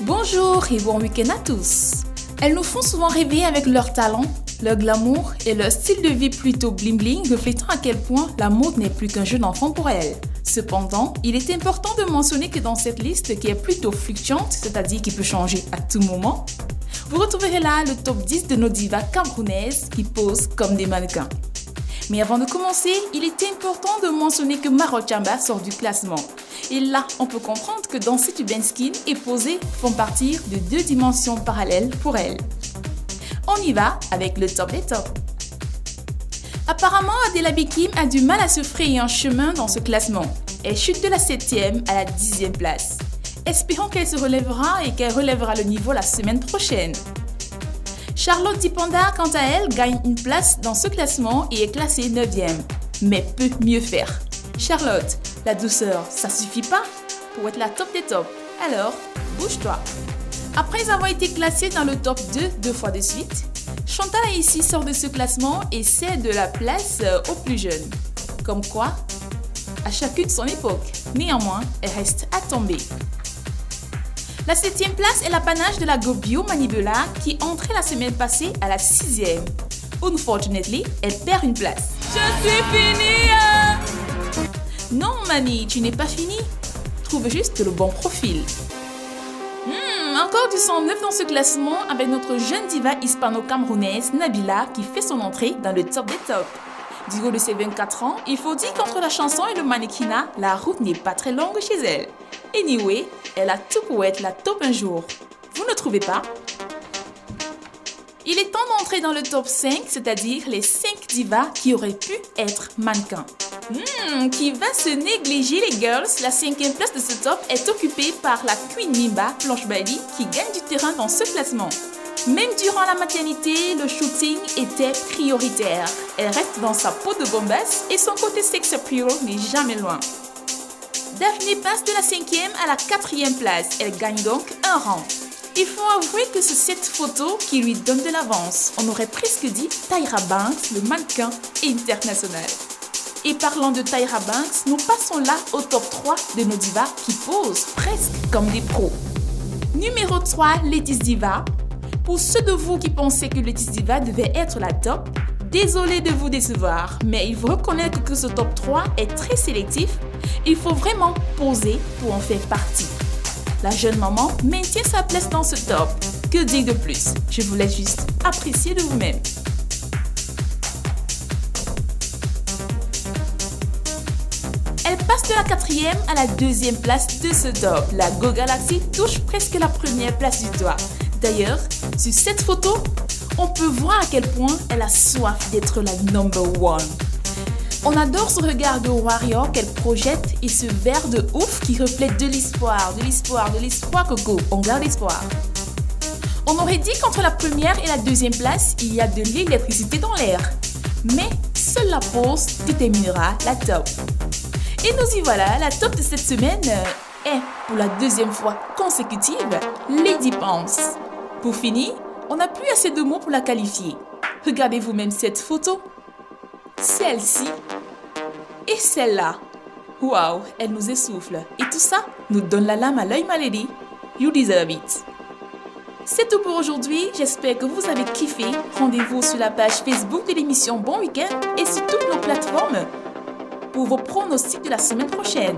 Bonjour et bon week-end à tous. Elles nous font souvent rêver avec leur talent, leur glamour et leur style de vie plutôt bling-bling, reflétant à quel point la mode n'est plus qu'un jeu d'enfant pour elles. Cependant, il est important de mentionner que dans cette liste qui est plutôt fluctuante, c'est-à-dire qui peut changer à tout moment, vous retrouverez là le top 10 de nos divas camerounaises qui posent comme des mannequins. Mais avant de commencer, il est important de mentionner que Maro Tchamba sort du classement. Et là, on peut comprendre que Danser Urban Skin et Poser font partir de deux dimensions parallèles pour elle. On y va avec le top des tops. Apparemment, Adela Bikim a du mal à se frayer un chemin dans ce classement. Elle chute de la 7e à la 10e place. Espérons qu'elle se relèvera et qu'elle relèvera le niveau la semaine prochaine. Charlotte Dipanda, quant à elle, gagne une place dans ce classement et est classée 9e. Mais peut mieux faire. Charlotte, la douceur, ça suffit pas pour être la top des tops. Alors, bouge-toi. Après avoir été classée dans le top 2 deux fois de suite, Chantal Aïssi sort de ce classement et cède de la place aux plus jeunes. Comme quoi, à chacune son époque. Néanmoins, elle reste à tomber. La 7e place est l'apanage de la Gobio Manibela qui entrait la semaine passée à la 6e. Unfortunately, elle perd une place. Je suis finie! Non, Mani, tu n'es pas finie. Trouve juste le bon profil. Encore du sang neuf dans ce classement avec notre jeune diva hispano-camerounaise Nabila qui fait son entrée dans le top des tops. Du haut de ses 24 ans, il faut dire qu'entre la chanson et le mannequinat, la route n'est pas très longue chez elle. Anyway, elle a tout pour être la top un jour. Vous ne trouvez pas? Il est temps d'entrer dans le top 5, c'est-à-dire les 5 divas qui auraient pu être mannequins. Qui va se négliger les girls? La 5e place de ce top est occupée par la Queen Mimba, Blanche Bailey, qui gagne du terrain dans ce classement. Même durant la maternité, le shooting était prioritaire. Elle reste dans sa peau de bombasse et son côté sex appeal n'est jamais loin. Daphne passe de la 5e à la 4e place. Elle gagne donc un rang. Il faut avouer que c'est cette photo qui lui donne de l'avance. On aurait presque dit Tyra Banks, le mannequin international. Et parlant de Tyra Banks, nous passons là au top 3 de nos divas qui posent presque comme des pros. Numéro 3, Lettice Diva. Pour ceux de vous qui pensaient que Lettice Diva devait être la top, désolé de vous décevoir, mais il faut reconnaître que ce top 3 est très sélectif. Il faut vraiment poser pour en faire partie. La jeune maman maintient sa place dans ce top. Que dire de plus? Je vous laisse juste apprécier de vous-même. Elle passe de la 4e à la 2e place de ce top. La Go Galaxy touche presque la première place du doigt. D'ailleurs, sur cette photo, on peut voir à quel point elle a soif d'être la number one. On adore ce regard de warrior qu'elle projette et ce verre de ouf qui reflète de l'espoir, Coco. On garde espoir. On aurait dit qu'entre la première et la 2e place, il y a de l'électricité dans l'air. Mais seule la pause déterminera la top. Et nous y voilà, la top de cette semaine est, pour la 2e fois consécutive, Lady Pants. Pour finir, on n'a plus assez de mots pour la qualifier. Regardez vous-même cette photo. Celle-ci et celle-là. Waouh, elle nous essouffle. Et tout ça nous donne la lame à l'œil, my lady. You deserve it. C'est tout pour aujourd'hui. J'espère que vous avez kiffé. Rendez-vous sur la page Facebook de l'émission Bon Week-end et sur toutes nos plateformes pour vos pronostics de la semaine prochaine.